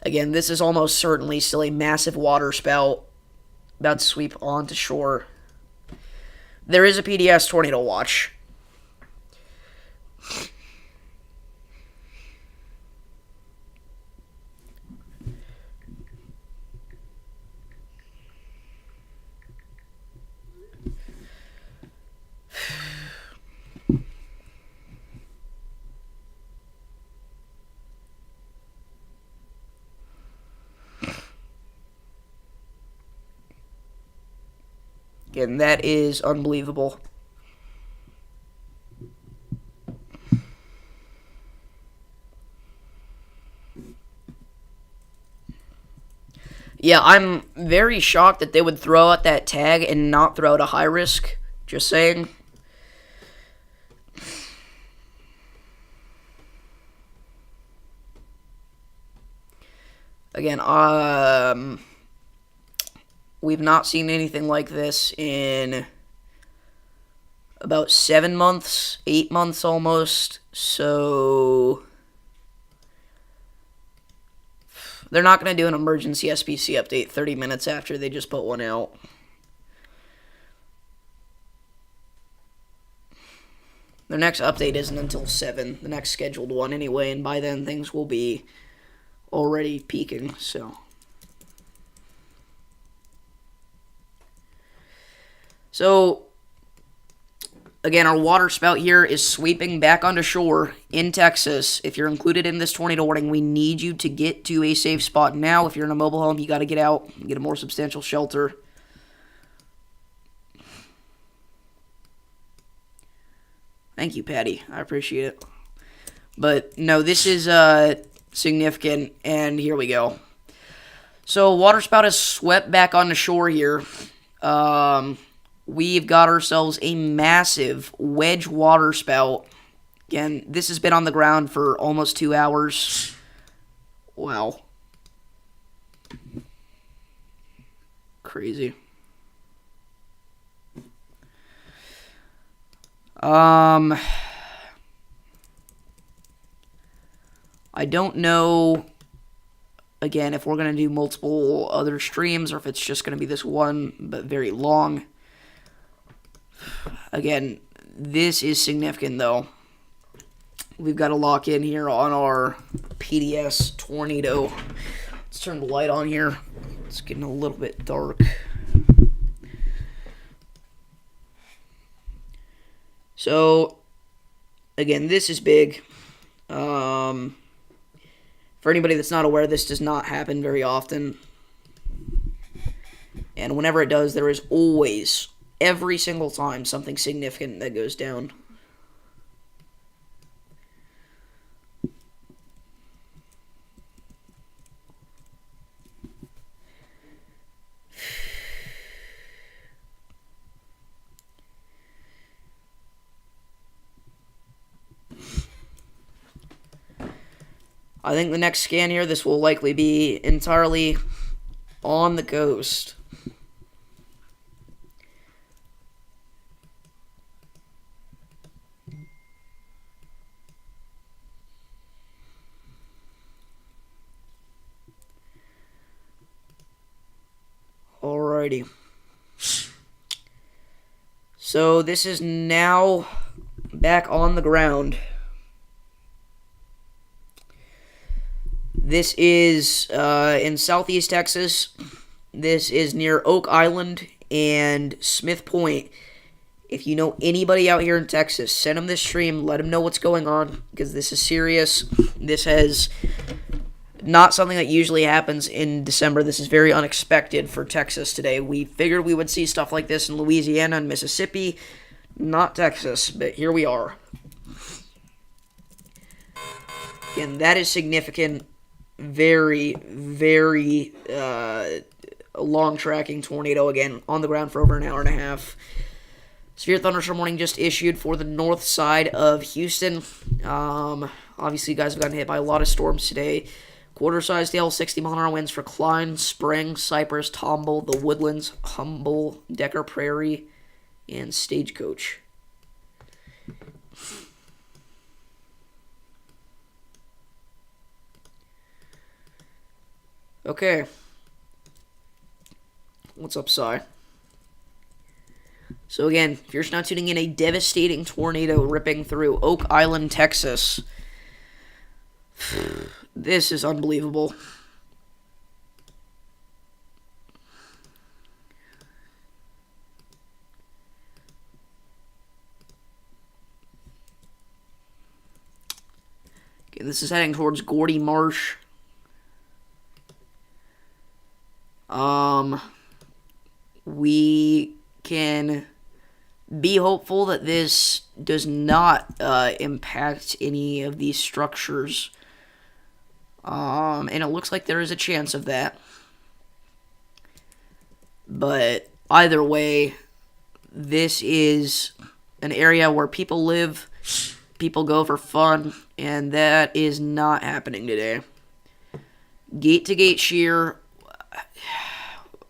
Again, this is almost certainly still a massive water spout about to sweep onto shore. There is a PDS tornado watch. Again, that is unbelievable. Yeah, I'm very shocked that they would throw out that tag and not throw out a high risk. Just saying. Again, we've not seen anything like this in about 7 months, 8 months almost, so they're not going to do an emergency SPC update 30 minutes after they just put one out. Their next update isn't until 7, the next scheduled one anyway, and by then things will be already peaking, so. So, again, our water spout here is sweeping back onto shore in Texas. If you're included in this tornado warning, we need you to get to a safe spot now. If you're in a mobile home, you got to get out and get a more substantial shelter. Thank you, Patty. I appreciate it. But, no, this is significant, and here we go. So, waterspout has swept back on the shore here. We've got ourselves a massive wedge waterspout. Again, this has been on the ground for almost 2 hours. Wow. Crazy. I don't know, again, if we're going to do multiple other streams or if it's just going to be this one, but very long. Again, this is significant, though. We've got to lock in here on our PDS tornado. Let's turn the light on here. It's getting a little bit dark. So, again, this is big. For anybody that's not aware, this does not happen very often. And whenever it does, there is always, every single time, something significant that goes down. I think the next scan here, this will likely be entirely on the coast. Alrighty. So this is now back on the ground. This is in southeast Texas. This is near Oak Island and Smith Point. If you know anybody out here in Texas, send them this stream. Let them know what's going on, because this is serious. This has not something that usually happens in December. This is very unexpected for Texas today. We figured we would see stuff like this in Louisiana and Mississippi. Not Texas, but here we are. Again, that is significant. Very, very long tracking tornado, again, on the ground for over an hour and a half. Severe thunderstorm warning just issued for the north side of Houston. Obviously, you guys have gotten hit by a lot of storms today. Quarter-sized hail, 60-mile-an-hour winds for Klein, Spring, Cypress, Tomball, The Woodlands, Humble, Decker Prairie, and Stagecoach. Okay. What's up, Cy? So again, if you're just now tuning in, a devastating tornado ripping through Oak Island, Texas. This is unbelievable. Okay, this is heading towards Gordy Marsh. We can be hopeful that this does not impact any of these structures. And it looks like there is a chance of that. But either way, this is an area where people live, people go for fun, and that is not happening today. Gate-to-gate shear,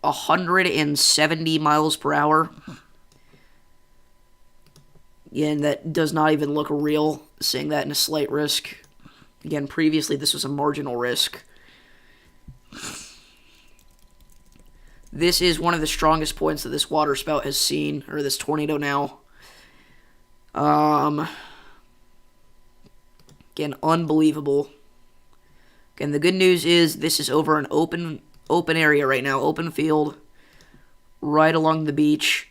170 miles per hour. Again, that does not even look real, saying that in a slight risk. Again, previously this was a marginal risk. This is one of the strongest points that this waterspout has seen, or this tornado now. Again, unbelievable. Again, the good news is this is over an open area right now, open field, right along the beach.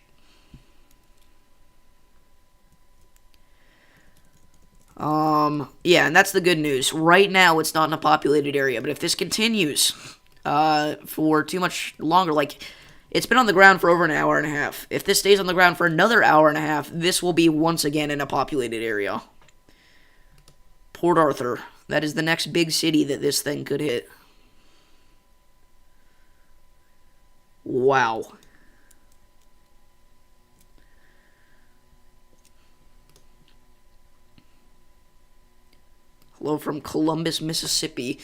Yeah, and that's the good news. Right now, it's not in a populated area, but if this continues for too much longer, like, it's been on the ground for over an hour and a half. If this stays on the ground for another hour and a half, this will be once again in a populated area. Port Arthur. That is the next big city that this thing could hit. Wow. Hello from Columbus, Mississippi.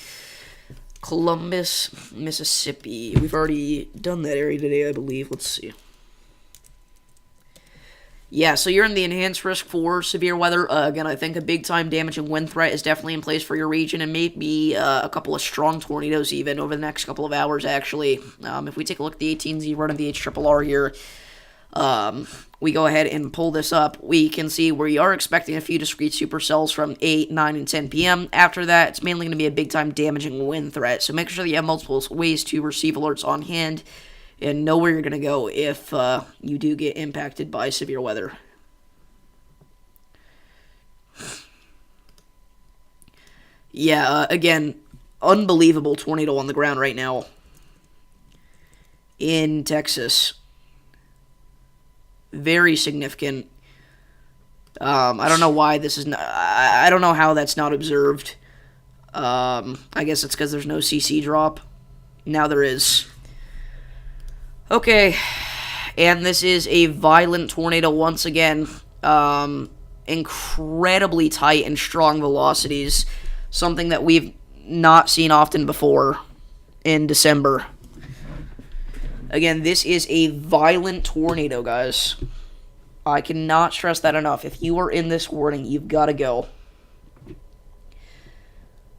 Columbus, Mississippi. We've already done that area today, I believe. Let's see. Yeah, so you're in the enhanced risk for severe weather. Again, I think a big-time damaging wind threat is definitely in place for your region, and maybe a couple of strong tornadoes even over the next couple of hours, actually. If we take a look at the 18Z run of the HRRR here, we go ahead and pull this up, we can see we are expecting a few discrete supercells from 8, 9, and 10 p.m. After that, it's mainly going to be a big-time damaging wind threat, so make sure that you have multiple ways to receive alerts on hand and know where you're going to go if you do get impacted by severe weather. Yeah, again, unbelievable tornado on the ground right now in Texas. Very significant. I don't know why this is not... I don't know how that's not observed. I guess it's because there's no CC drop. Now there is. Okay, and this is a violent tornado once again. Incredibly tight and strong velocities. Something that we've not seen often before in December. Again, this is a violent tornado, guys. I cannot stress that enough. If you are in this warning, you've got to go.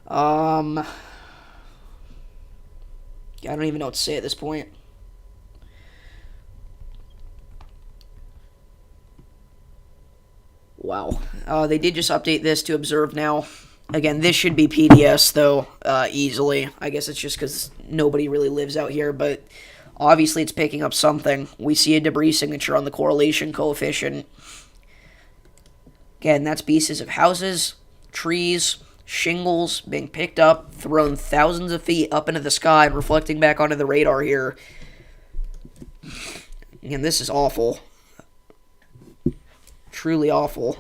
I don't even know what to say at this point. Wow. They did just update this to observe now. Again, this should be PDS, though, easily. I guess it's just because nobody really lives out here, but obviously it's picking up something. We see a debris signature on the correlation coefficient. Again, that's pieces of houses, trees, shingles being picked up, thrown thousands of feet up into the sky, and reflecting back onto the radar here. Again, this is awful. Truly awful.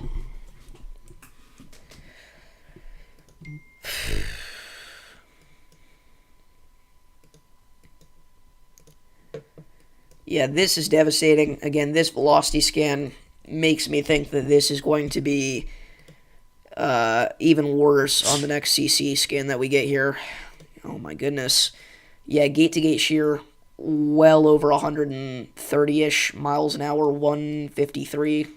Yeah, this is devastating. Again, this velocity scan makes me think that this is going to be even worse on the next CC scan that we get here. Oh my goodness. Yeah, gate-to-gate shear, well over 130-ish miles an hour, 153.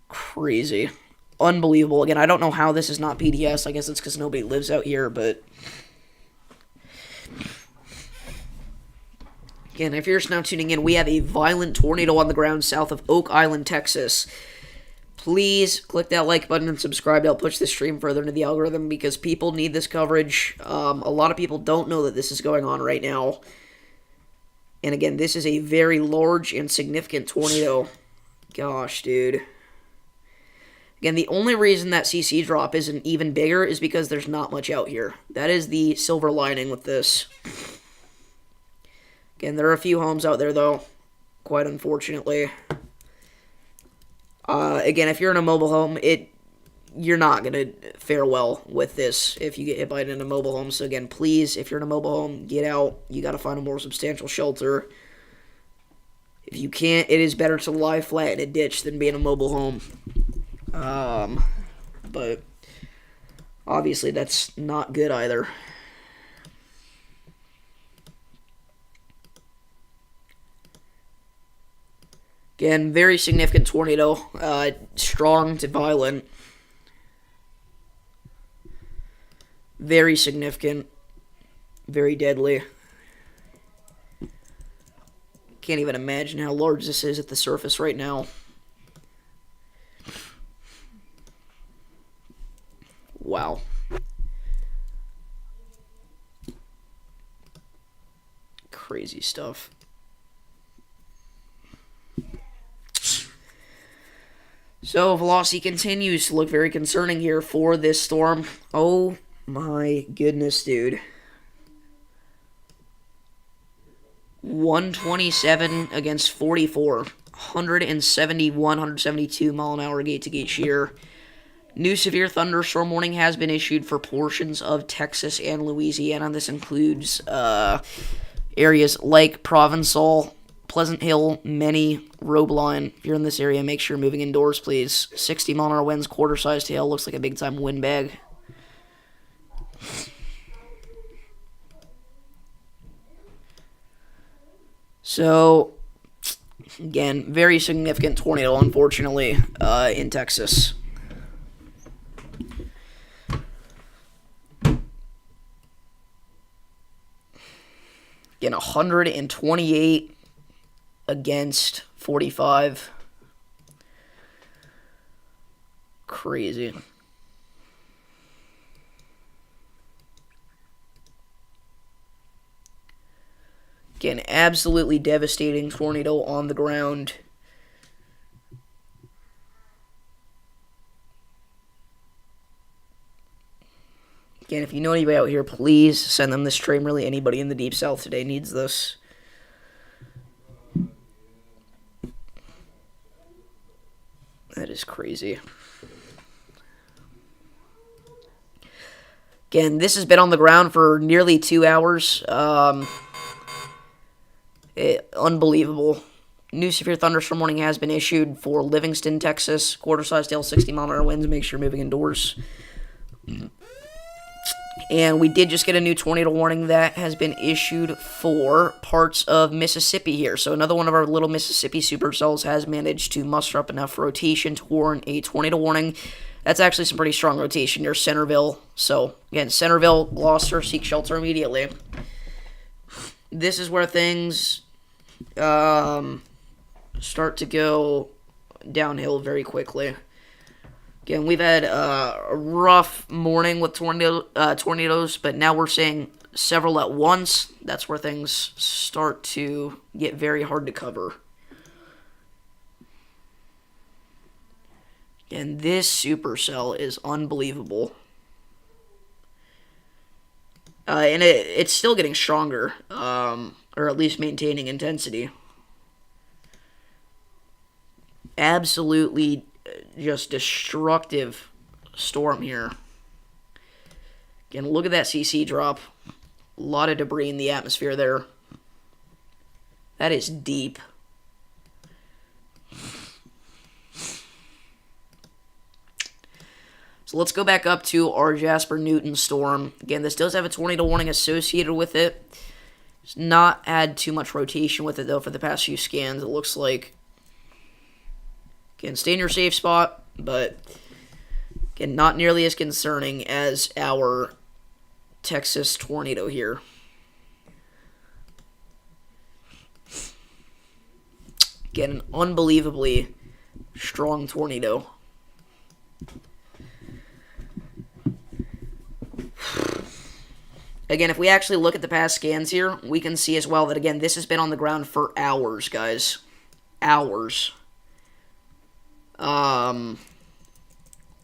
Crazy. Unbelievable. Again, I don't know how this is not PDS. I guess it's because nobody lives out here, but... Again, if you're just now tuning in, we have a violent tornado on the ground south of Oak Island, Texas. Please click that like button and subscribe to help push this stream further into the algorithm because people need this coverage. A lot of people don't know that this is going on right now. And again, this is a very large and significant tornado. Gosh, dude. Again, the only reason that CC drop isn't even bigger is because there's not much out here. That is the silver lining with this. Again, there are a few homes out there, though, quite unfortunately. Again, if you're in a mobile home, you're not going to fare well with this if you get hit by it in a mobile home. So again, please, if you're in a mobile home, get out. You got to find a more substantial shelter. If you can't, it is better to lie flat in a ditch than be in a mobile home. But obviously that's not good either. Again, very significant tornado, strong to violent. Very significant, very deadly. Can't even imagine how large this is at the surface right now. Wow. Crazy stuff. So, velocity continues to look very concerning here for this storm. Oh my goodness, dude. 127 against 44. 171, 172 mile an hour gate-to-gate shear. New severe thunderstorm warning has been issued for portions of Texas and Louisiana. This includes areas like Provençal, Pleasant Hill, Many, Robeline. If you're in this area, make sure you're moving indoors, please. 60-mile-an-hour winds, quarter-sized hail. Looks like a big-time windbag. So, again, very significant tornado, unfortunately, in Texas. Again, 128 against 45. Crazy. Again, absolutely devastating tornado on the ground. Again, if you know anybody out here, please send them this stream. Really, anybody in the Deep South today needs this. That is crazy. Again, this has been on the ground for nearly 2 hours. Unbelievable. New severe thunderstorm warning has been issued for Livingston, Texas. Quarter-sized hail, 60-mile-an-hour winds. Make sure you're moving indoors. And we did just get a new tornado warning that has been issued for parts of Mississippi here. So another one of our little Mississippi supercells has managed to muster up enough rotation to warrant a tornado warning. That's actually some pretty strong rotation near Centerville. So, again, Centerville, Gloucester, seek shelter immediately. This is where things start to go downhill very quickly. Again, we've had a rough morning with tornadoes, but now we're seeing several at once. That's where things start to get very hard to cover. And this supercell is unbelievable. And it's still getting stronger, or at least maintaining intensity. Absolutely just destructive storm here. Again, look at that CC drop. A lot of debris in the atmosphere there. That is deep. So let's go back up to our Jasper Newton storm. Again, this does have a tornado warning associated with it. It's not had too much rotation with it, though, for the past few scans, it looks like. Again, stay in your safe spot, but again, not nearly as concerning as our Texas tornado here. Again, an unbelievably strong tornado. Again, if we actually look at the past scans here, we can see as well that, again, this has been on the ground for hours, guys. Hours.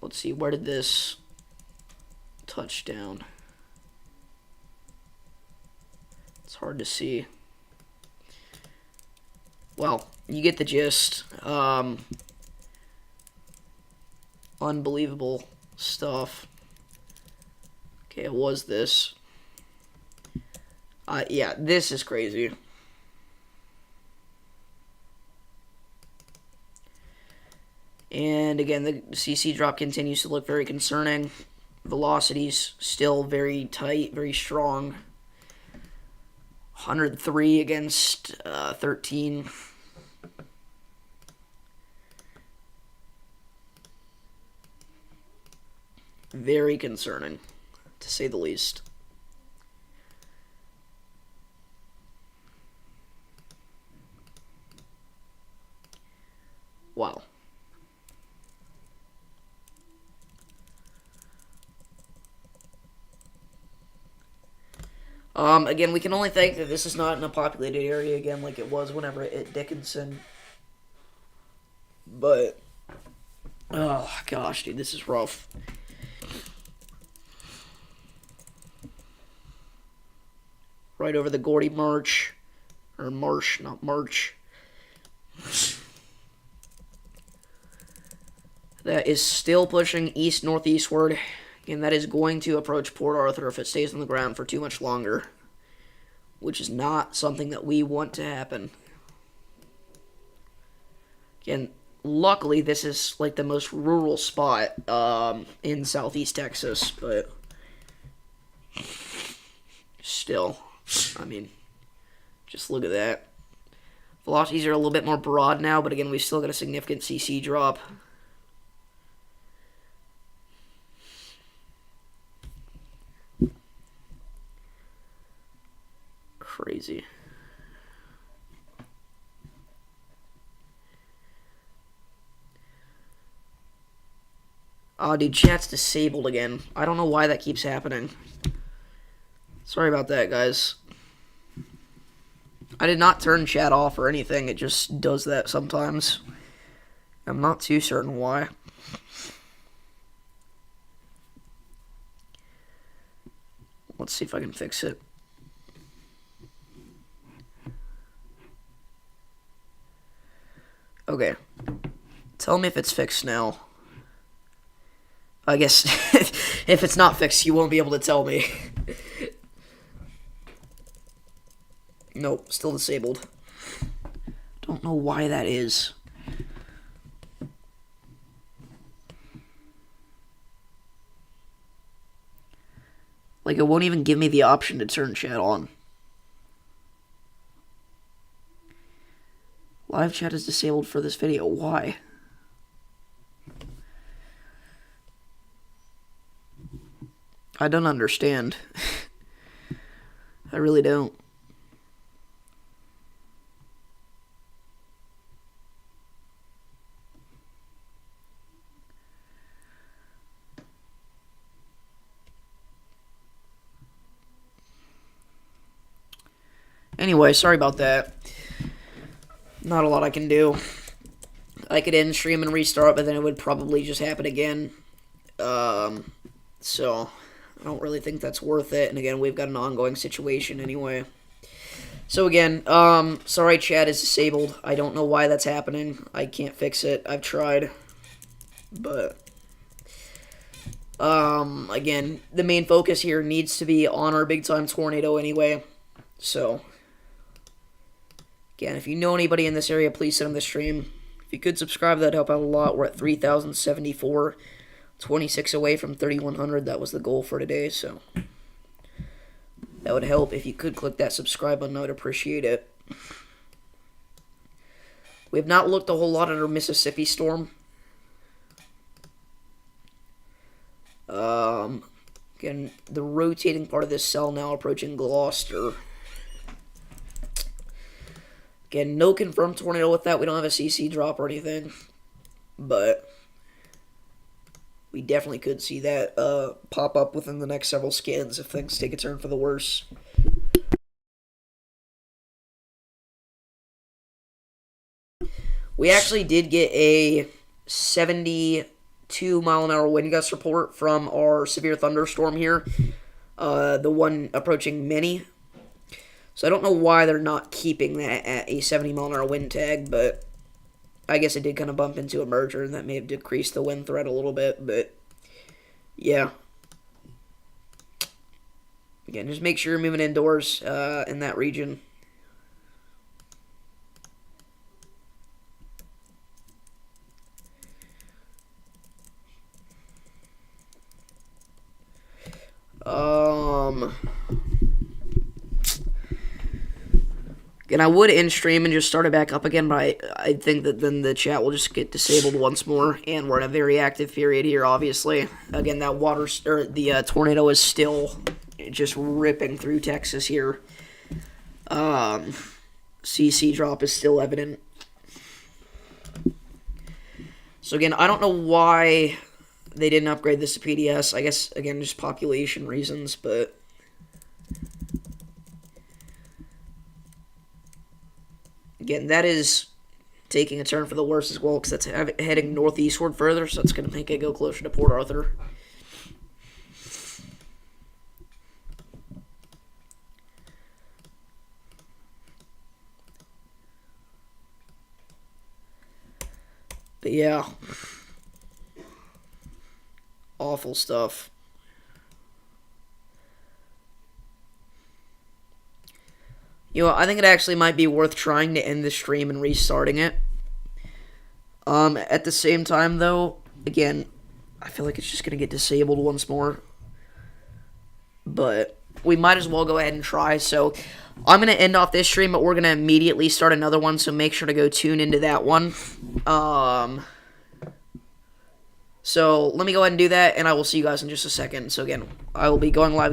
Let's see, where did this touch down? It's hard to see. Well, you get the gist. Unbelievable stuff. Okay, it was this. Yeah, this is crazy. And again, the CC drop continues to look very concerning. Velocity's still very tight, very strong. 103 against 13. Very concerning, to say the least. Wow. Again, we can only think that this is not in a populated area again like it was whenever it hit Dickinson. But, oh gosh, dude, this is rough. Right over the Gordy Marsh. Or Marsh, not March. That is still pushing east-northeastward, and that is going to approach Port Arthur if it stays on the ground for too much longer, which is not something that we want to happen. Again, luckily, this is like the most rural spot in southeast Texas, but still, I mean, just look at that. Velocities are a little bit more broad now, but again, we've still got a significant CC drop. Crazy. Oh, dude, chat's disabled again. I don't know why that keeps happening. Sorry about that, guys. I did not turn chat off or anything. It just does that sometimes. I'm not too certain why. Let's see if I can fix it. Okay. Tell me if it's fixed now. I guess if it's not fixed, you won't be able to tell me. Nope, still disabled. Don't know why that is. Like, it won't even give me the option to turn chat on. Live chat is disabled for this video. Why? I don't understand. I really don't. Anyway, sorry about that. Not a lot I can do. I could end stream and restart, but then it would probably just happen again. So I don't really think that's worth it. And again, we've got an ongoing situation anyway. So again, sorry chat is disabled. I don't know why that's happening. I can't fix it. I've tried. But again, the main focus here needs to be on our big time tornado anyway. So again, if you know anybody in this area, please send them the stream. If you could subscribe, that'd help out a lot. We're at 3,074, 26 away from 3,100. That was the goal for today, so that would help. If you could click that subscribe button, I would appreciate it. We have not looked a whole lot at our Mississippi storm. Again, the rotating part of this cell now approaching Gloucester. Again, no confirmed tornado with that. We don't have a CC drop or anything. But we definitely could see that pop up within the next several scans if things take a turn for the worse. We actually did get a 72-mile-an-hour wind gust report from our severe thunderstorm here. The one approaching Minnie. So I don't know why they're not keeping that at a 70-mile-an-hour wind tag, but I guess it did kind of bump into a merger, and that may have decreased the wind threat a little bit, but yeah. Again, just make sure you're moving indoors in that region. And I would end stream and just start it back up again, but I think that then the chat will just get disabled once more, and we're in a very active period here, obviously. Again, that the tornado is still just ripping through Texas here. CC drop is still evident. So again, I don't know why they didn't upgrade this to PDS. I guess, again, just population reasons, but again, that is taking a turn for the worse as well, because that's heading northeastward further, so that's going to make it go closer to Port Arthur. But yeah. awful stuff. I think it actually might be worth trying to end the stream and restarting it. At the same time, though, again, I feel like it's just going to get disabled once more. But we might as well go ahead and try. So I'm going to end off this stream, but we're going to immediately start another one. So make sure to go tune into that one. So let me go ahead and do that, and I will see you guys in just a second. So again, I will be going live again.